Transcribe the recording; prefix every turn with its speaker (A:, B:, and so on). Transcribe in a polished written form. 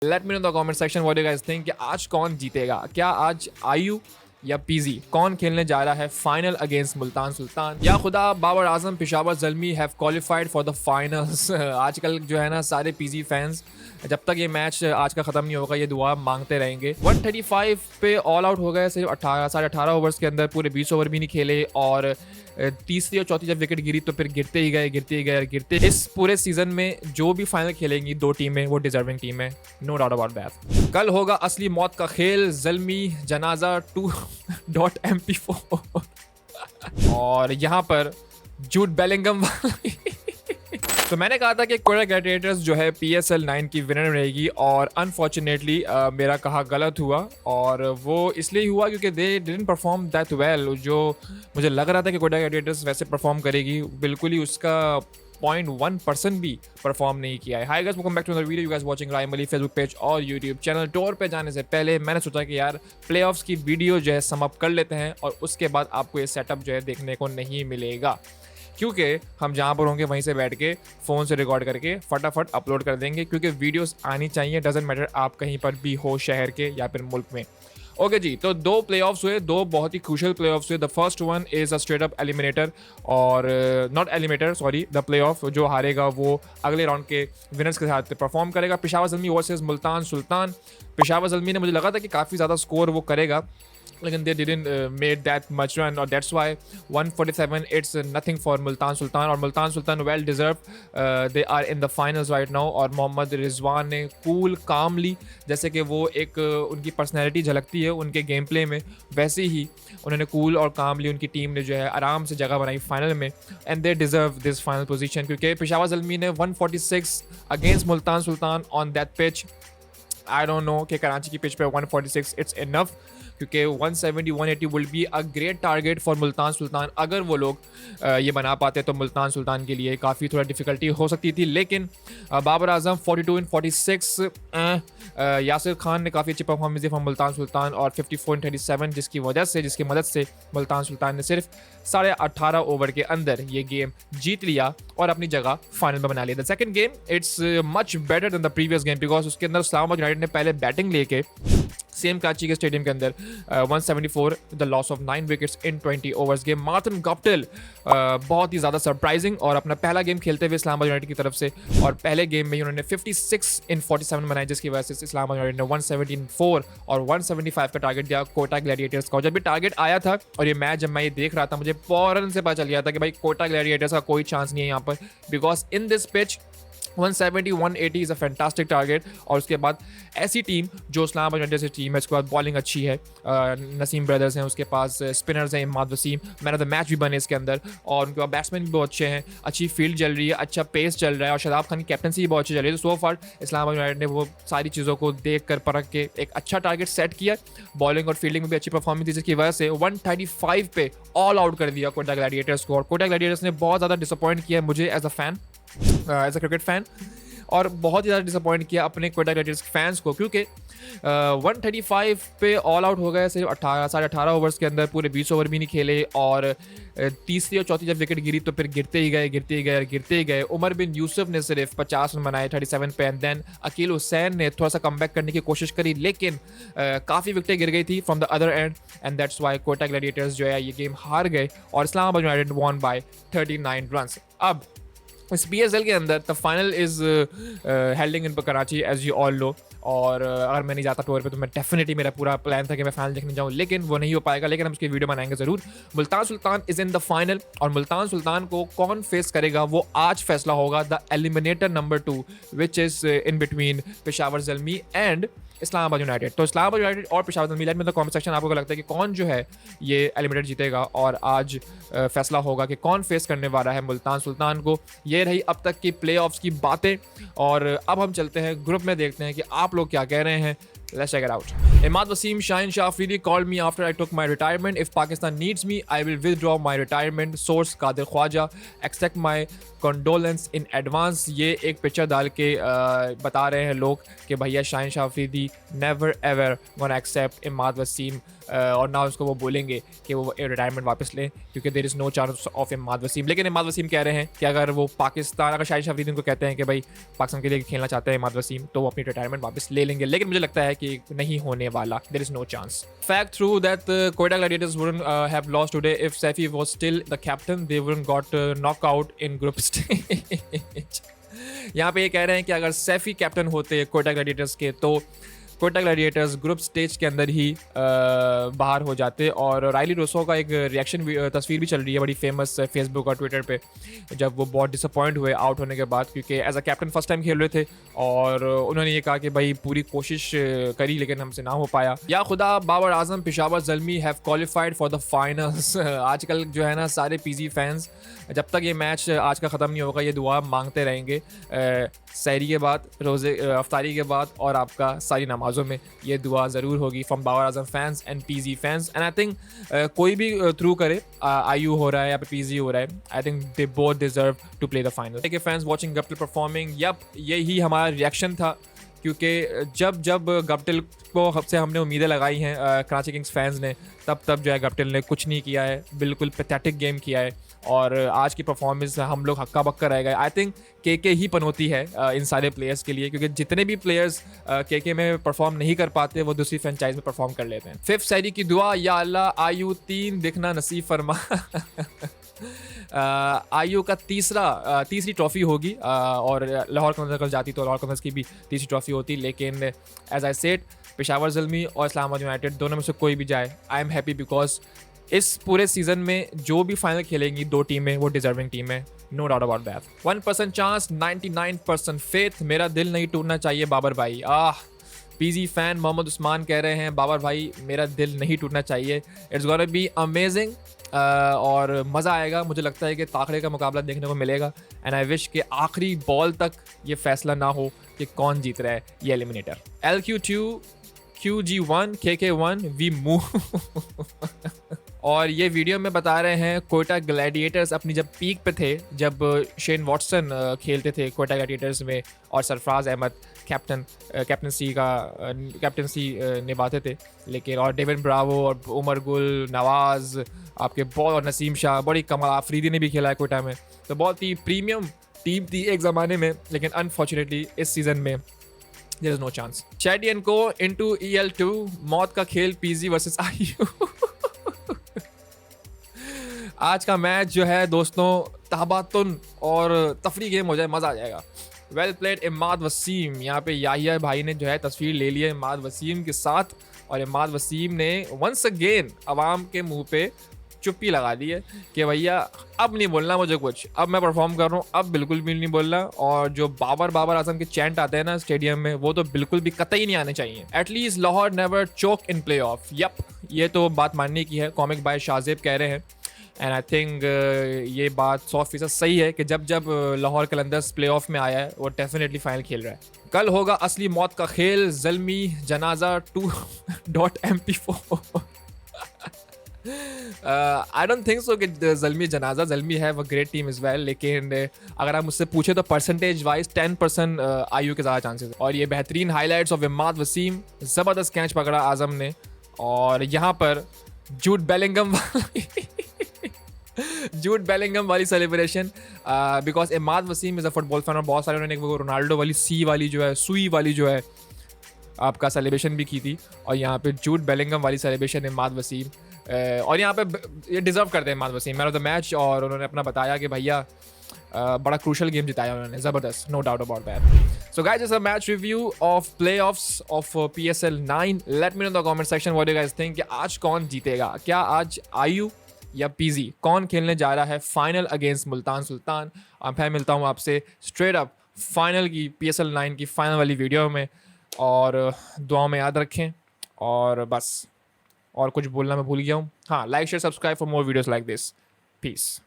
A: Late me know the comment section what you guys think कि आज कौन जीतेगा। क्या आज आयू या पीजी कौन खेलने जा रहा है फाइनल अगेंस्ट मुल्तान सुल्तान, या खुदा Babar Azam Peshawar Zalmi have qualified for the finals. आजकल जो है ना सारे पीजी फैंस जब तक ये मैच आज का ख़त्म नहीं होगा ये दुआ मांगते रहेंगे। 135 पे ऑल आउट हो गए, सिर्फ 18 ओवर्स के अंदर पूरे 20 ओवर भी नहीं खेले और तीसरी और चौथी जब विकेट गिरी तो फिर गिरते। इस पूरे सीजन में जो भी फाइनल खेलेंगी दो टीमें वो डिजर्विंग टीम है, नो डाउट अबाउट दैट। कल होगा असली मौत का खेल, ज़ल्मी जनाजा 2.mp4 और यहाँ पर जूड बेलिंगम। तो मैंने कहा था कि कोटा ग्लैडिएटर्स जो है PSL 9 की विनर रहेगी और अनफॉर्चुनेटली मेरा कहा गलत हुआ, और वो इसलिए हुआ क्योंकि they didn't perform that well. जो मुझे लग रहा था कि कोटा ग्लैडिएटर्स वैसे परफॉर्म करेगी, बिल्कुल ही उसका 0.1% भी परफॉर्म नहीं किया है। Hi guys, welcome back to another video. You guys watching Raim Ali Facebook page और यूट्यूब चैनल। टूर पे जाने से पहले मैंने सोचा कि यार प्लेऑफ्स की वीडियो जो है सम अप कर लेते हैं और उसके बाद आपको ये सेटअप जो है देखने को नहीं मिलेगा, क्योंकि हम जहाँ पर होंगे वहीं से बैठ के फ़ोन से रिकॉर्ड करके फटाफट अपलोड कर देंगे, क्योंकि वीडियोस आनी चाहिए, डजेंट मैटर आप कहीं पर भी हो शहर के या फिर मुल्क में। ओके जी, तो दो प्लेऑफ्स हुए, दो बहुत ही क्रूशियल प्लेऑफ्स हुए। The first one is a straight up eliminator, और not eliminator sorry, the playoff जो हारेगा वो अगले राउंड के विनर्स के साथ परफॉर्म करेगा। पेशावर ज़ल्मी वर्सेस मुल्तान सुल्तान। पेशावर ज़ल्मी ने मुझे लगा था कि काफ़ी ज़्यादा स्कोर वो करेगा, लेकिन they didn't made that much run, और that's why 147 it's nothing for Multan Sultan. और Multan Sultan well deserved, they are in the finals right now। और मोहम्मद रिजवान ने कूल कामली, जैसे कि वो एक उनकी पर्सनैलिटी झलकती है उनके गेम प्ले में, वैसे ही उन्होंने कूल और कामली उनकी टीम ने जो है आराम से जगह बनाई फाइनल में, and they deserve this final position, क्योंकि पेशावर ज़ल्मी ने 146 against Multan Sultan on that pitch. I don't know कि कराची की पिच पे 146 इट्स इनफ, क्योंकि 170 180 will be a great target for Multan Sultan. अगर वो लोग ये बना पाते तो मुल्तान सुल्तान के लिए काफ़ी थोड़ा डिफ़िकल्टी हो सकती थी, लेकिन बाबर आजम 42 in 46, यासिर खान ने काफ़ी अच्छी परफॉर्मेंस दी फॉर मुल्तान सुल्तान, और 54 in 37 जिसकी मदद से मुल्तान सुल्तान ने सिर्फ 18.5 ओवर के अंदर ये गेम जीत लिया और अपनी जगह फाइनल में बना लिया। The second game it's much better than the previous game, because उसके अंदर इस्लामाबाद यूनाइटेड ने पहले बैटिंग लेके सेम कराची के स्टेडियम के अंदर 174 the loss of 9 wickets in 20 overs game. Martin Guptill बहुत ही ज़्यादा सरप्राइजिंग, और अपना पहला गेम खेलते हुए इस्लामाबाद यूनाइटेड की तरफ से, और पहले गेम में ही उन्होंने 56 in 47 बनाए, जिसकी वजह से इस्लामाबाद यूनाइटेड ने 174 और 175 का टारगेट दिया कोटा ग्लैडिएटर्स का। और जब भी टारगेट आया था और ये मैच जब मैं ये देख रहा था, मुझे फौरन से पता चल गया था कि भाई कोटा ग्लैडिएटर्स का कोई चांस नहीं है यहाँ पर, because in this pitch 170 180 is a fantastic target. और उसके बाद ऐसी टीम जो इस्लामाबाद यूनाइटेड से टीम है, उसके बाद बॉलिंग अच्छी है, नसीम ब्रदर्स हैं, उसके पास स्पिनर्स हैं, Imad Wasim man of the match भी बने इसके अंदर, और उनके पास बैट्समैन भी बहुत अच्छे हैं, अच्छी फील्ड चल रही है, अच्छा पेस चल रहा है, और शादाब खान की कैप्टनसी भी बहुत अच्छी चल रही है। तो सो फार इस्लामाबाद यूनाइटेड ने वो सारी चीज़ों को देख कर परख के एक अच्छा टारगेट सेट किया, बॉलिंग और फील्डिंग में भी अच्छी परफॉर्मेंस थी, जिसकी वजह से 135 पे ऑल आउट कर दिया कोटा ग्लैडिएटर्स को। और कोटा ग्लैडिएटर्स ने बहुत ज़्यादा डिसअपॉइंट किया मुझे एज अ क्रिकेट फ़ैन, और बहुत ही ज़्यादा डिसअपॉइंट किया अपने कोटा ग्लैडिएटर्स फैंस को, क्योंकि 135 पे ऑल आउट हो गए, सिर्फ 18 ओवर्स के अंदर पूरे 20 ओवर भी नहीं खेले, और तीसरी और चौथी जब विकेट गिरी तो फिर गिरते ही गए। उमर बिन यूसुफ ने सिर्फ 50 रन बनाए 37 पे, एंड देन अकील हुसैन ने थोड़ा सा कमबैक करने की कोशिश करी, लेकिन काफ़ी विकेटें गिर गई थी from the other end, and that's why Quetta gladiators जो है ये गेम हार गए, और Islamabad united won by 39 runs. अब इस PSL के अंदर the final is holding in Karachi as you all know, और अगर मैं नहीं जाता टूर पे तो मैं डेफिनेटली, मेरा पूरा प्लान था कि मैं फाइनल देखने जाऊँ, लेकिन वो नहीं हो पाएगा, लेकिन हम उसकी वीडियो बनाएंगे ज़रूर। Multan Sultan is in the final, और मुल्तान सुल्तान को कौन फेस करेगा वो आज फैसला होगा। The eliminator number 2 which is in between Peshawar Zalmi and Islamabad United. तो इस्लामाबाद यूनाइटेड और Peshawar Zalmi, late me know the comment section आपको लगता है कि कौन जो है ये एलिमिनेटर जीतेगा, और आज फैसला होगा कि कौन फेस करने वाला है मुल्तान सुल्तान को। ये रही अब तक की प्लेऑफ्स की बातें, और अब हम चलते हैं ग्रुप में, देखते हैं कि आप लोग क्या कह रहे हैं। Let's check it out. Imad Wasim, Shaheen Shah Afridi called me after I took my retirement. If Pakistan needs me, I will withdraw my retirement. Source Qadir Khwaja. Accept my condolence in advance. ये एक picture डाल के बता रहे हैं लोग कि भैया Shaheen Shah Afridi never ever gonna accept Imad Wasim और ना उसको वो बोलेंगे कि वो रिटायरमेंट वापस लें क्योंकि there is no chance of Imad Wasim. लेकिन इमाद वसीम कह रहे हैं कि अगर वो पाकिस्तान, अगर शाहीन शाह अफरीदी उनको कहते हैं कि भाई पाकिस्तान के लिए खेलना चाहते हैं इमाद वसीम, तो वो अपनी रिटायरमेंट वापस ले लेंगे। लेकिन मुझे लगता है कि नहीं होने वाला, there is no chance. Fact true that Quetta Gladiators wouldn't have lost today if Saifi was still the captain. They wouldn't got knocked out in group stage. यहाँ पे ये कह रहे हैं कि अगर सैफी कैप्टन होते क्वेटा ग्लैडिएटर्स के तो क्वेटा ग्लैडिएटर्स ग्रुप स्टेज के अंदर ही बाहर हो जाते। और राइली रोसो का एक रिएक्शन तस्वीर भी चल रही है बड़ी फेमस फेसबुक और ट्विटर पे, जब वो बहुत डिसअपॉइंट हुए आउट होने के बाद, क्योंकि as a captain first time खेल रहे थे और उन्होंने ये कहा कि भाई पूरी कोशिश करी लेकिन हमसे ना हो पाया। या खुदा, Babar Azam Peshawar Zalmi have qualified for the finals. आजकल जो है ना सारे पीजी फैंस जब तक ये मैच आज का ख़त्म नहीं होगा ये दुआ मांगते रहेंगे सहरी के बाद, रोज़े अफ्तारी के बाद और आपका सारी नमाज़ों में ये दुआ ज़रूर होगी from Babar Azam fans and PZ fans. And I think कोई भी थ्रू करे, आईयू हो रहा है या फिर पीजी हो रहा है, I think they both deserve to play the final. के fans watching Guptill performing, yup यही हमारा रिएक्शन था क्योंकि जब गप्टिल को से हमने उम्मीदें लगाई हैं कराची किंग्स फैंस ने, तब जो है गप्टिल ने कुछ नहीं किया है, बिल्कुल पैथेटिक गेम किया है। और आज की परफॉर्मेंस हम लोग हक्का बक्का रह गए। आई थिंक के ही पनौती है इन सारे प्लेयर्स के लिए, क्योंकि जितने भी प्लेयर्स के में परफॉर्म नहीं कर पाते वो दूसरी फ्रेंचाइज में परफॉर्म कर लेते हैं। फिफ्थ सहरी की दुआ, या अल्लाह आयु 3 दिखना नसीब फरमा। आयु का तीसरी ट्रॉफी होगी और लाहौर कलंदर्स जाती तो लाहौर कलंदर्स की भी तीसरी ट्रॉफी होती, लेकिन as I said Peshawar Zalmi और इस्लामाबाद यूनाइटेड दोनों में से कोई भी जाए, आई एम हैप्पी बिकॉज इस पूरे सीज़न में जो भी फाइनल खेलेंगी दो टीमें वो डिजर्विंग टीम है, no doubt about that. 1% chance 99% faith, मेरा दिल नहीं टूटना चाहिए बाबर भाई। पीजी फैन मोहम्मद उस्मान कह रहे हैं बाबर भाई मेरा दिल नहीं टूटना चाहिए, इट्स गोना बी अमेजिंग और मज़ा आएगा। मुझे लगता है कि ताखरे का मुकाबला देखने को मिलेगा एंड आई विश कि आखिरी बॉल तक ये फैसला ना हो कि कौन जीत रहा है ये eliminator. LQ2 QG1 KK1 we move. और ये वीडियो में बता रहे हैं कोयटा ग्लैडिएटर्स अपनी जब पीक पे थे, जब शेन वॉटसन खेलते थे कोयटा ग्लैडिएटर्स में और सरफराज अहमद कैप्टनसी निभाते थे, लेकिन और डेविन ब्रावो और उमर गुल, नवाज़ आपके बॉल और नसीम शाह, बड़ी कमाल, आफरीदी ने भी खेला है कोयटा में, तो बहुत ही प्रीमियम टीम थी एक ज़माने में, लेकिन अनफॉर्चुनेटली इस सीज़न में there is no chance. Chaddy and co into EL2 मौत का खेल पीजी वर्सेस आईयू। आज का मैच जो है दोस्तों तहबातुन और तफरी गेम हो जाए, मज़ा आ जाएगा। वेल प्लेड इमाद वसीम, यहाँ पे याहिया भाई ने जो है तस्वीर ले ली है इमाद वसीम के साथ, और इमाद वसीम ने वंस अगेन अवाम के मुंह पे चुप्पी लगा दी है कि भैया अब नहीं बोलना मुझे कुछ, अब मैं परफॉर्म कर रहा हूँ, अब बिल्कुल भी नहीं बोलना। और जो बाबर आजम के चैंट आते हैं ना स्टेडियम में, वो तो बिल्कुल भी कतई नहीं आने चाहिए। At least Lahore never choke in play off. Yup, ये तो बात मानने की है, कॉमिक बाय शाहजेब कह रहे हैं एंड आई थिंक ये बात 100% सही है कि जब लाहौर कलंदर्स प्ले ऑफ में आया है वो डेफिनेटली फाइनल खेल रहा है। कल होगा असली मौत का खेल, ज़ल्मी जनाजा 2.mp4। I don't think so कि Zalmi have a great team is well, लेकिन अगर आप मुझसे पूछे तो परसेंटेज वाइज 10% आयु के ज़्यादा चांसेस है। और ये बेहतरीन हाईलाइट्स ऑफ इमाद वसीम, ज़बरदस्त कैच पकड़ा आज़म ने, और यहाँ पर जूड बेलिंगम वाली celebration, because Imad Wasim is a football fan और बहुत सारे उन्होंने वो रोनाल्डो वाली सुई वाली जो है आपका सेलिब्रेशन भी की थी, और यहाँ पे जूड बेलिंगम वाली सेलिब्रेशन इमाद वसीम, और यहाँ पे ये डिज़र्व करते हैं Imad Wasim man of the match. और उन्होंने अपना बताया कि भैया बड़ा क्रूशल गेम जिताया उन्होंने, ज़बरदस्त, no doubt about that. So guys, it's a match review of playoffs of PSL 9। Let me know in the comment section what you guys think कि आज कौन जीतेगा, क्या आज आयु या पीजी, कौन खेलने जा रहा है फाइनल अगेंस्ट मुल्तान सुल्तान। अब मैं मिलता हूँ आपसे स्ट्रेट अप फाइनल की PSL 9 की फाइनल वाली वीडियो में, और दुआओं में याद रखें। और बस और कुछ बोलना मैं भूल गया हूँ, हाँ, like share subscribe for more videos like this. Piece.